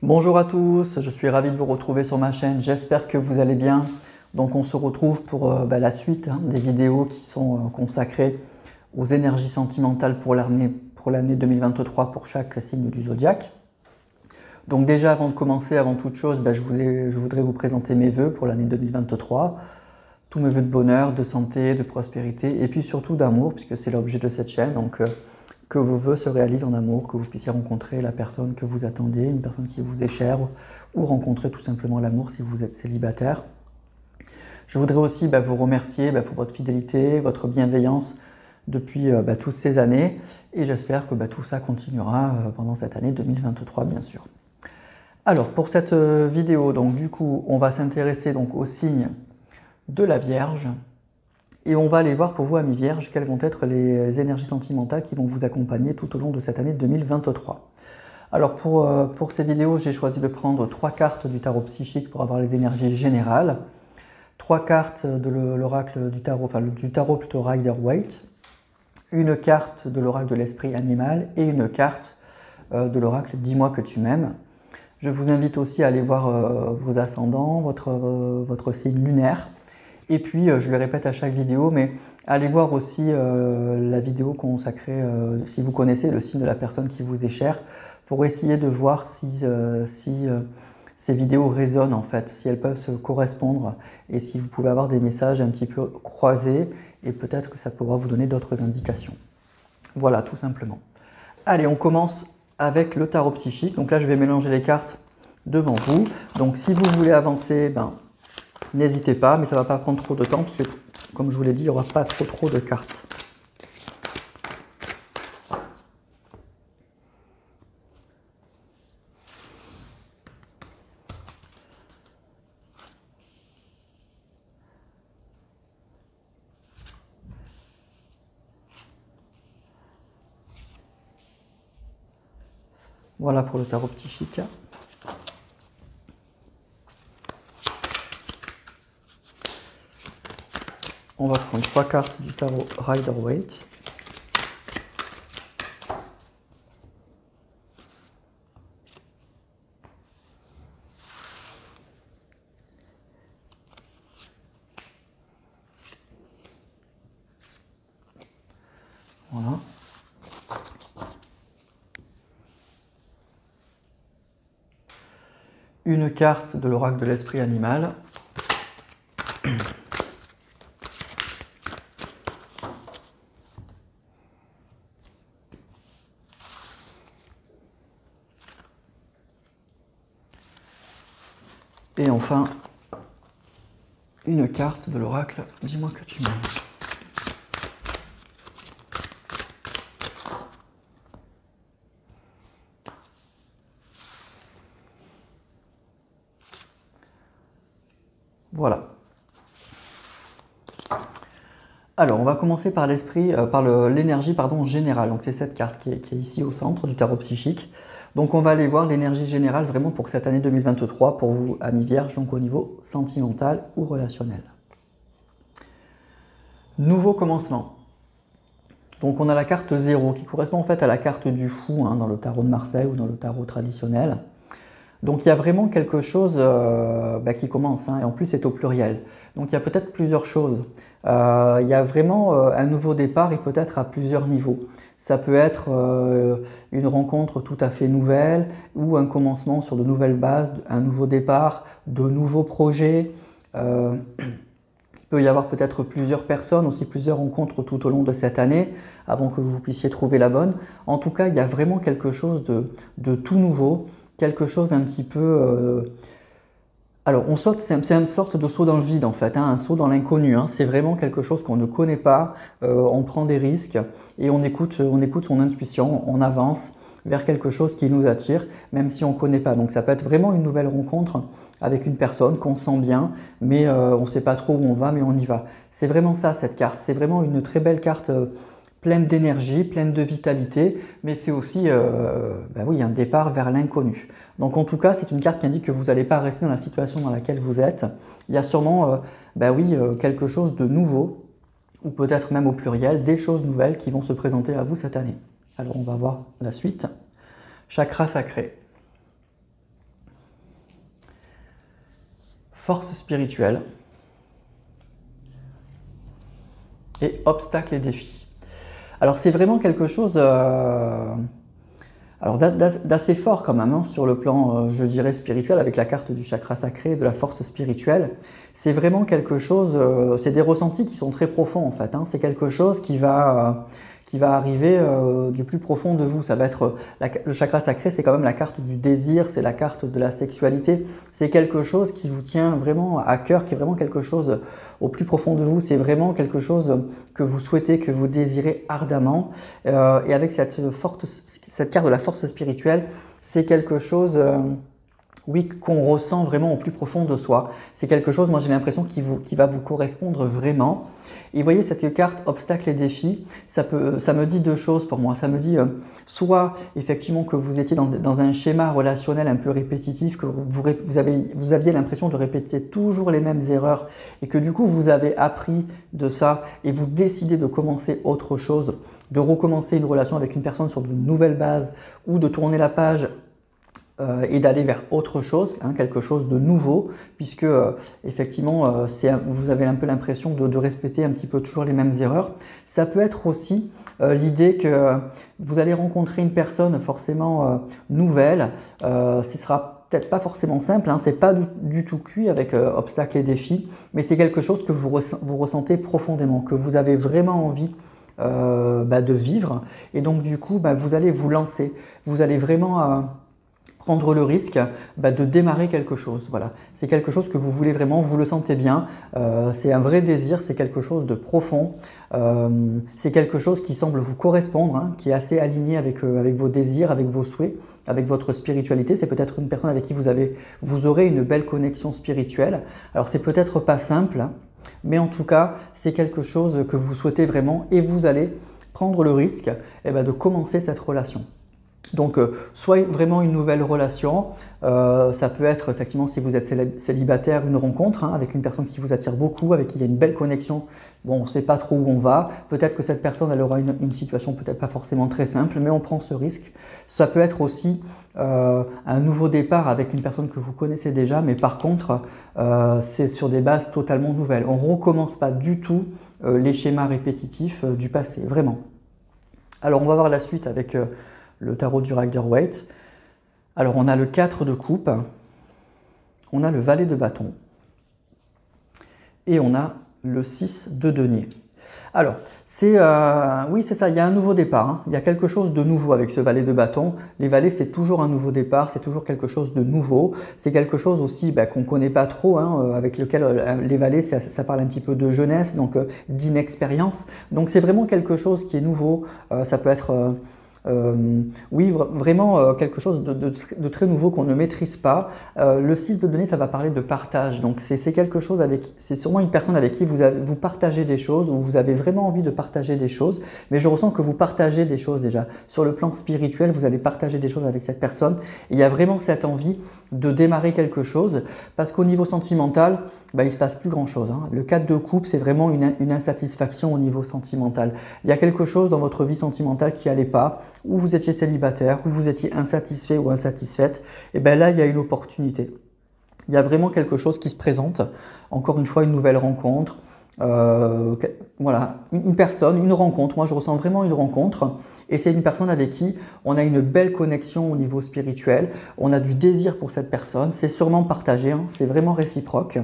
Bonjour à tous, je suis ravi de vous retrouver sur ma chaîne, j'espère que vous allez bien. Donc on se retrouve pour la suite des vidéos qui sont consacrées aux énergies sentimentales pour l'année 2023 pour chaque signe du zodiaque. Donc déjà avant de commencer, avant toute chose, je voudrais vous présenter mes vœux pour l'année 2023. Tous mes vœux de bonheur, de santé, de prospérité et puis surtout d'amour puisque c'est l'objet de cette chaîne. Donc que vos vœux se réalisent en amour, que vous puissiez rencontrer la personne que vous attendez, une personne qui vous est chère, ou rencontrer tout simplement l'amour si vous êtes célibataire. Je voudrais aussi vous remercier pour votre fidélité, votre bienveillance depuis toutes ces années, et j'espère que tout ça continuera pendant cette année 2023 bien sûr. Alors pour cette vidéo, donc du coup, on va s'intéresser donc au signe de la Vierge. Et on va aller voir pour vous, amis vierges, quelles vont être les énergies sentimentales qui vont vous accompagner tout au long de cette année 2023. Alors pour ces vidéos, j'ai choisi de prendre 3 cartes du tarot psychique pour avoir les énergies générales, 3 cartes de l'oracle du tarot, enfin du tarot plutôt Rider-Waite, une carte de l'oracle de l'esprit animal et une carte de l'oracle Dis-moi que tu m'aimes. Je vous invite aussi à aller voir vos ascendants, votre signe lunaire. Et puis, je le répète à chaque vidéo, mais allez voir aussi la vidéo consacrée, si vous connaissez le signe de la personne qui vous est chère, pour essayer de voir si ces vidéos résonnent en fait, si elles peuvent se correspondre et si vous pouvez avoir des messages un petit peu croisés et peut-être que ça pourra vous donner d'autres indications. Voilà, tout simplement. Allez, on commence avec le tarot psychique. Donc là, je vais mélanger les cartes devant vous. Donc si vous voulez avancer, n'hésitez pas, mais ça ne va pas prendre trop de temps, parce que, comme je vous l'ai dit, il n'y aura pas trop de cartes. Voilà pour le tarot psychique. On va prendre 3 cartes du tarot Rider-Waite. Voilà. Une carte de l'oracle de l'esprit animal. Et enfin, une carte de l'oracle Dis-moi que tu m'aimes. Voilà. Alors, on va commencer par l'énergie générale. Donc, c'est cette carte qui est ici au centre du tarot psychique. Donc, on va aller voir l'énergie générale vraiment pour cette année 2023 pour vous, amis vierges, donc au niveau sentimental ou relationnel. Nouveau commencement. Donc, on a la carte 0 qui correspond en fait à la carte du fou dans le tarot de Marseille ou dans le tarot traditionnel. Donc il y a vraiment quelque chose qui commence, et en plus c'est au pluriel. Donc il y a peut-être plusieurs choses. Il y a vraiment un nouveau départ et peut-être à plusieurs niveaux. Ça peut être une rencontre tout à fait nouvelle ou un commencement sur de nouvelles bases, un nouveau départ, de nouveaux projets. Il peut y avoir peut-être plusieurs personnes, aussi plusieurs rencontres tout au long de cette année avant que vous puissiez trouver la bonne. En tout cas, il y a vraiment quelque chose de tout nouveau. Quelque chose un petit peu... Alors, on saute, c'est une sorte de saut dans le vide en fait, un saut dans l'inconnu. C'est vraiment quelque chose qu'on ne connaît pas, on prend des risques et on écoute son intuition, on avance vers quelque chose qui nous attire, même si on ne connaît pas. Donc ça peut être vraiment une nouvelle rencontre avec une personne qu'on sent bien, mais on ne sait pas trop où on va, mais on y va. C'est vraiment ça cette carte, c'est vraiment une très belle carte pleine d'énergie, pleine de vitalité, mais c'est aussi un départ vers l'inconnu. Donc en tout cas, c'est une carte qui indique que vous n'allez pas rester dans la situation dans laquelle vous êtes. Il y a sûrement quelque chose de nouveau, ou peut-être même au pluriel, des choses nouvelles qui vont se présenter à vous cette année. Alors on va voir la suite. Chakra sacré. force spirituelle et obstacles et défis. Alors c'est vraiment quelque chose d'assez fort quand même, hein, sur le plan, je dirais, spirituel, avec la carte du chakra sacré, de la force spirituelle. C'est vraiment quelque chose, c'est des ressentis qui sont très profonds en fait, hein. C'est quelque chose qui va arriver du plus profond de vous. Ça va être le chakra sacré, c'est quand même la carte du désir, c'est la carte de la sexualité. C'est quelque chose qui vous tient vraiment à cœur, qui est vraiment quelque chose au plus profond de vous. C'est vraiment quelque chose que vous souhaitez, que vous désirez ardemment. Et avec cette carte de la force spirituelle, c'est quelque chose oui, qu'on ressent vraiment au plus profond de soi. C'est quelque chose, moi j'ai l'impression, qui va vous correspondre vraiment. Et vous voyez, cette carte obstacles et défis, ça me dit deux choses pour moi. Ça me dit soit effectivement que vous étiez dans un schéma relationnel un peu répétitif, que vous aviez l'impression de répéter toujours les mêmes erreurs et que du coup vous avez appris de ça et vous décidez de commencer autre chose, de recommencer une relation avec une personne sur de nouvelles bases ou de tourner la page et d'aller vers autre chose, hein, quelque chose de nouveau, puisque effectivement vous avez un peu l'impression de répéter un petit peu toujours les mêmes erreurs. Ça peut être aussi l'idée que vous allez rencontrer une personne forcément nouvelle. Ce sera peut-être pas forcément simple, hein, c'est pas du tout cuit avec obstacles et défis, mais c'est quelque chose que vous ressentez profondément, que vous avez vraiment envie de vivre, et donc du coup vous allez vous lancer, vous allez vraiment prendre le risque de démarrer quelque chose. Voilà. C'est quelque chose que vous voulez vraiment, vous le sentez bien, c'est un vrai désir, c'est quelque chose de profond, c'est quelque chose qui semble vous correspondre, hein, qui est assez aligné avec vos désirs, avec vos souhaits, avec votre spiritualité. C'est peut-être une personne avec qui vous aurez une belle connexion spirituelle. Alors c'est peut-être pas simple, hein, mais en tout cas c'est quelque chose que vous souhaitez vraiment et vous allez prendre le risque de commencer cette relation. Donc, soit vraiment une nouvelle relation, ça peut être effectivement, si vous êtes célibataire, une rencontre, hein, avec une personne qui vous attire beaucoup, avec qui il y a une belle connexion. Bon, on ne sait pas trop où on va. Peut-être que cette personne, elle aura une situation peut-être pas forcément très simple, mais on prend ce risque. Ça peut être aussi un nouveau départ avec une personne que vous connaissez déjà, mais par contre, c'est sur des bases totalement nouvelles. On ne recommence pas du tout les schémas répétitifs du passé, vraiment. Alors, on va voir la suite avec le tarot du Rider-Waite. Alors, on a le 4 de coupe, on a le valet de bâton et on a le 6 de denier. Alors, oui, c'est ça, il y a un nouveau départ, hein. Il y a quelque chose de nouveau avec ce valet de bâton. Les valets, c'est toujours un nouveau départ, c'est toujours quelque chose de nouveau. C'est quelque chose aussi qu'on ne connaît pas trop, hein, avec lequel les valets, ça parle un petit peu de jeunesse, donc d'inexpérience. Donc, c'est vraiment quelque chose qui est nouveau. Ça peut être oui, vraiment quelque chose de très nouveau qu'on ne maîtrise pas. Le 6 de denier, ça va parler de partage. Donc c'est quelque chose c'est sûrement une personne avec qui vous partagez des choses, ou vous avez vraiment envie de partager des choses. Mais je ressens que vous partagez des choses déjà. Sur le plan spirituel, vous allez partager des choses avec cette personne. Et il y a vraiment cette envie de démarrer quelque chose, parce qu'au niveau sentimental, il ne se passe plus grand chose, hein. Le 4 de coupe, c'est vraiment une insatisfaction au niveau sentimental. Il y a quelque chose dans votre vie sentimentale qui n'allait pas, où vous étiez célibataire, où vous étiez insatisfait ou insatisfaite, et bien là, il y a une opportunité. Il y a vraiment quelque chose qui se présente. Encore une fois, une nouvelle rencontre. Voilà, une personne, une rencontre. Moi, je ressens vraiment une rencontre. Et c'est une personne avec qui on a une belle connexion au niveau spirituel. On a du désir pour cette personne. C'est sûrement partagé, hein, c'est vraiment réciproque.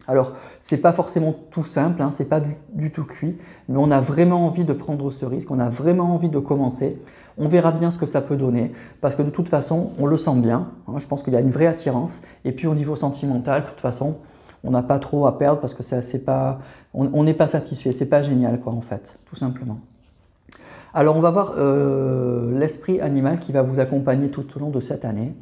Alors, c'est pas forcément tout simple, hein, c'est pas du tout cuit, mais on a vraiment envie de prendre ce risque, on a vraiment envie de commencer. On verra bien ce que ça peut donner, parce que de toute façon, on le sent bien, hein, je pense qu'il y a une vraie attirance. Et puis au niveau sentimental, de toute façon, on n'a pas trop à perdre, parce que on n'est pas satisfait, c'est pas génial quoi en fait, tout simplement. Alors on va voir l'esprit animal qui va vous accompagner tout au long de cette année.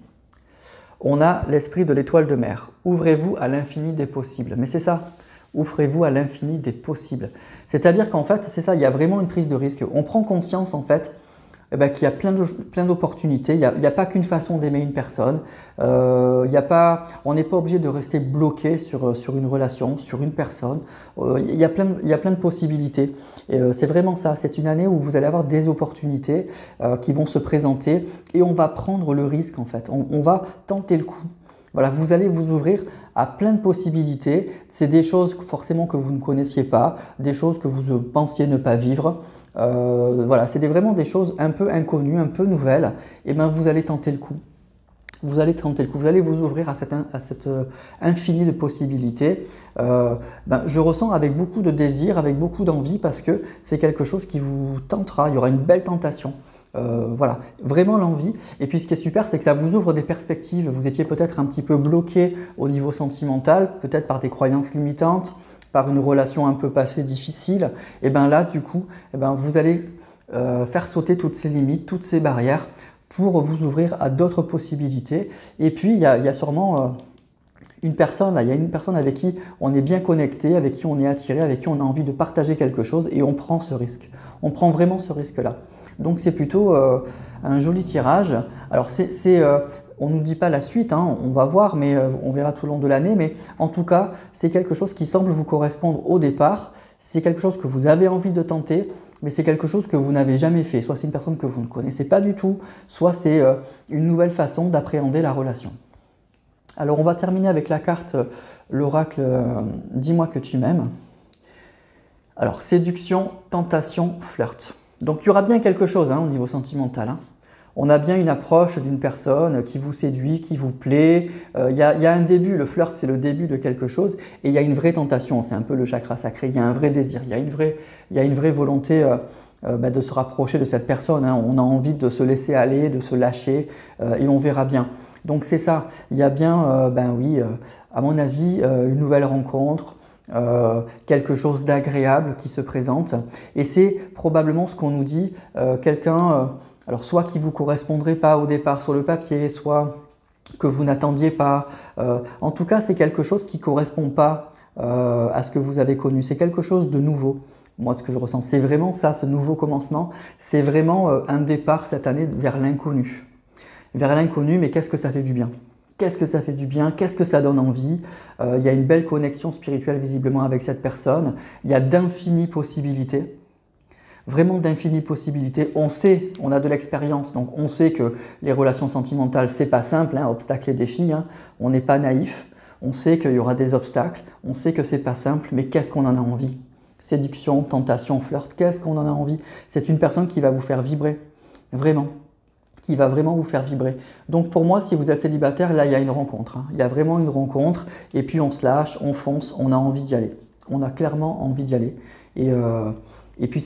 On a l'esprit de l'étoile de mer. Ouvrez-vous à l'infini des possibles. Mais c'est ça, ouvrez-vous à l'infini des possibles. C'est-à-dire qu'en fait, c'est ça, il y a vraiment une prise de risque. On prend conscience en fait qu'il y a plein d'opportunités. Il n'y a pas qu'une façon d'aimer une personne. On n'est pas obligé de rester bloqué sur une relation, sur une personne. Il y a plein de possibilités. Et c'est vraiment ça. C'est une année où vous allez avoir des opportunités qui vont se présenter et on va prendre le risque en fait. On va tenter le coup. Voilà, vous allez vous ouvrir à plein de possibilités. C'est des choses forcément que vous ne connaissiez pas, des choses que vous pensiez ne pas vivre. Voilà, c'est vraiment des choses un peu inconnues, un peu nouvelles. Et bien vous allez tenter le coup. Vous allez tenter le coup, vous allez vous ouvrir à cette infini de possibilités. Je ressens avec beaucoup de désir, avec beaucoup d'envie, parce que c'est quelque chose qui vous tentera. Il y aura une belle tentation. Voilà, vraiment l'envie. Et puis ce qui est super, c'est que ça vous ouvre des perspectives. Vous étiez peut-être un petit peu bloqué au niveau sentimental, peut-être par des croyances limitantes, par une relation un peu passée difficile. Et bien là, du coup, vous allez faire sauter toutes ces limites, toutes ces barrières, pour vous ouvrir à d'autres possibilités. Et puis, il y a sûrement une personne avec qui on est bien connecté, avec qui on est attiré, avec qui on a envie de partager quelque chose et on prend ce risque. On prend vraiment ce risque-là. Donc, c'est plutôt un joli tirage. Alors, on ne nous dit pas la suite, hein, on va voir, mais on verra tout au long de l'année. Mais en tout cas, c'est quelque chose qui semble vous correspondre au départ. C'est quelque chose que vous avez envie de tenter, mais c'est quelque chose que vous n'avez jamais fait. Soit c'est une personne que vous ne connaissez pas du tout, soit c'est une nouvelle façon d'appréhender la relation. Alors on va terminer avec la carte, l'oracle « Dis-moi que tu m'aimes ». Alors séduction, tentation, flirt. Donc il y aura bien quelque chose au niveau sentimental. On a bien une approche d'une personne qui vous séduit, qui vous plaît. Il y a un début, le flirt c'est le début de quelque chose et il y a une vraie tentation, c'est un peu le chakra sacré, il y a un vrai désir, il y a une vraie volonté de se rapprocher de cette personne. On a envie de se laisser aller, de se lâcher et on verra bien. Donc c'est ça, il y a bien, à mon avis, une nouvelle rencontre, quelque chose d'agréable qui se présente et c'est probablement ce qu'on nous dit, quelqu'un… alors soit qui ne vous correspondrait pas au départ sur le papier, soit que vous n'attendiez pas. En tout cas, c'est quelque chose qui ne correspond pas à ce que vous avez connu. C'est quelque chose de nouveau. Moi, ce que je ressens, c'est vraiment ça, ce nouveau commencement. C'est vraiment un départ cette année vers l'inconnu. Vers l'inconnu, mais qu'est-ce que ça fait du bien? Qu'est-ce que ça fait du bien? Qu'est-ce que ça donne envie? Il y a une belle connexion spirituelle visiblement avec cette personne. Il y a d'infinies possibilités. Vraiment d'infinies possibilités. On sait, on a de l'expérience, donc on sait que les relations sentimentales, c'est pas simple, obstacles et défis. On n'est pas naïf. On sait qu'il y aura des obstacles. On sait que c'est pas simple, mais qu'est-ce qu'on en a envie? Séduction, tentation, flirt, qu'est-ce qu'on en a envie? C'est une personne qui va vous faire vibrer, vraiment. Qui va vraiment vous faire vibrer. Donc pour moi, si vous êtes célibataire, là, il y a une rencontre. Il y a vraiment une rencontre. Et puis on se lâche, on fonce, on a envie d'y aller. On a clairement envie d'y aller. Et puis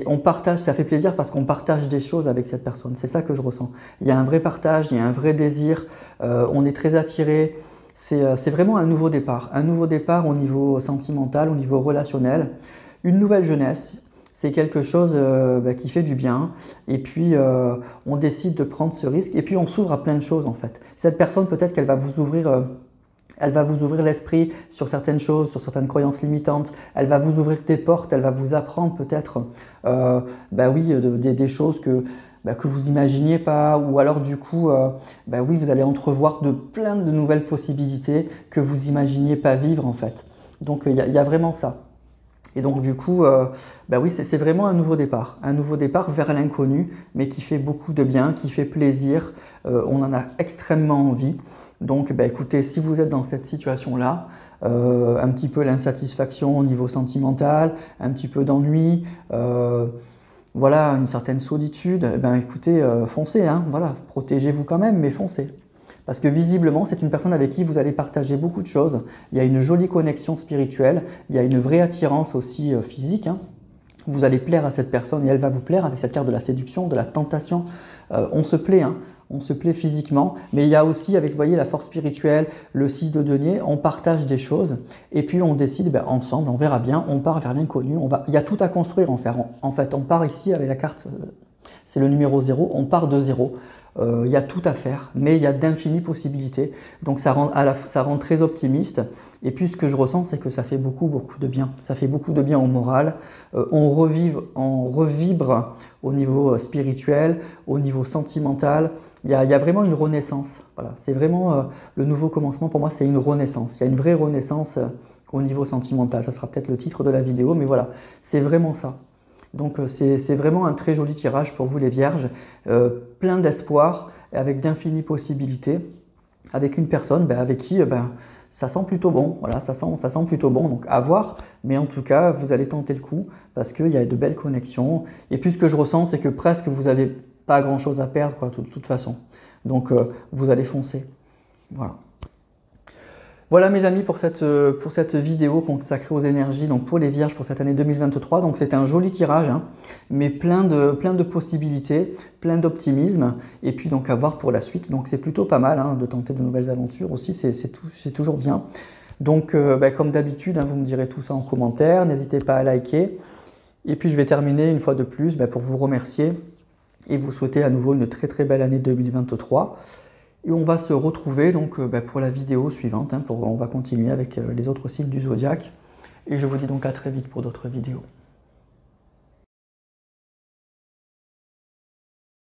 on partage, ça fait plaisir parce qu'on partage des choses avec cette personne. C'est ça que je ressens. Il y a un vrai partage, il y a un vrai désir. On est très attiré. C'est vraiment un nouveau départ. Un nouveau départ au niveau sentimental, au niveau relationnel. Une nouvelle jeunesse. C'est quelque chose qui fait du bien et puis on décide de prendre ce risque et puis on s'ouvre à plein de choses en fait. Cette personne peut-être qu'elle va vous ouvrir l'esprit sur certaines choses, sur certaines croyances limitantes. Elle va vous ouvrir des portes, elle va vous apprendre peut-être des choses que vous imaginiez pas ou alors du coup vous allez entrevoir plein de nouvelles possibilités que vous imaginiez pas vivre en fait. Donc il y a vraiment ça. Et donc du coup, c'est vraiment un nouveau départ vers l'inconnu, mais qui fait beaucoup de bien, qui fait plaisir, on en a extrêmement envie. Donc écoutez, si vous êtes dans cette situation-là, un petit peu l'insatisfaction au niveau sentimental, un petit peu d'ennui, une certaine solitude, écoutez, foncez, protégez-vous quand même, mais foncez. Parce que visiblement, c'est une personne avec qui vous allez partager beaucoup de choses. Il y a une jolie connexion spirituelle, il y a une vraie attirance aussi physique. Vous allez plaire à cette personne et elle va vous plaire avec cette carte de la séduction, de la tentation. On se plaît, on se plaît physiquement. Mais il y a aussi, avec, vous voyez, la force spirituelle, le 6 de denier, on partage des choses. Et puis on décide, ensemble, on verra bien, on part vers l'inconnu. Il y a tout à construire en fait. On part ici avec la carte, c'est le numéro 0, on part de 0. Il y a tout à faire, mais il y a d'infinies possibilités. Donc ça rend très optimiste. Et puis ce que je ressens, c'est que ça fait beaucoup de bien. Ça fait beaucoup de bien au moral. On revibre au niveau spirituel, au niveau sentimental. Il y a vraiment une renaissance. Voilà, c'est vraiment le nouveau commencement. Pour moi, c'est une renaissance. Il y a une vraie renaissance au niveau sentimental. Ça sera peut-être le titre de la vidéo, mais voilà, c'est vraiment ça. Donc c'est vraiment un très joli tirage pour vous les vierges, plein d'espoir, avec d'infinies possibilités, avec une personne avec qui ça sent plutôt bon, voilà, ça sent plutôt bon, donc à voir, mais en tout cas, vous allez tenter le coup parce qu'il y a de belles connexions. Et puis ce que je ressens, c'est que presque vous n'avez pas grand-chose à perdre, quoi, de toute façon. Donc vous allez foncer. Voilà. Voilà mes amis pour cette vidéo consacrée aux énergies, donc pour les vierges pour cette année 2023. Donc c'était un joli tirage, hein, mais plein de possibilités, plein d'optimisme, et puis donc à voir pour la suite. Donc c'est plutôt pas mal, hein, de tenter de nouvelles aventures aussi, c'est toujours bien. Donc comme d'habitude, hein, vous me direz tout ça en commentaire, n'hésitez pas à liker. Et puis je vais terminer une fois de plus pour vous remercier et vous souhaiter à nouveau une très belle année 2023. Et on va se retrouver donc pour la vidéo suivante, hein, on va continuer avec les autres signes du zodiaque. Et je vous dis donc à très vite pour d'autres vidéos.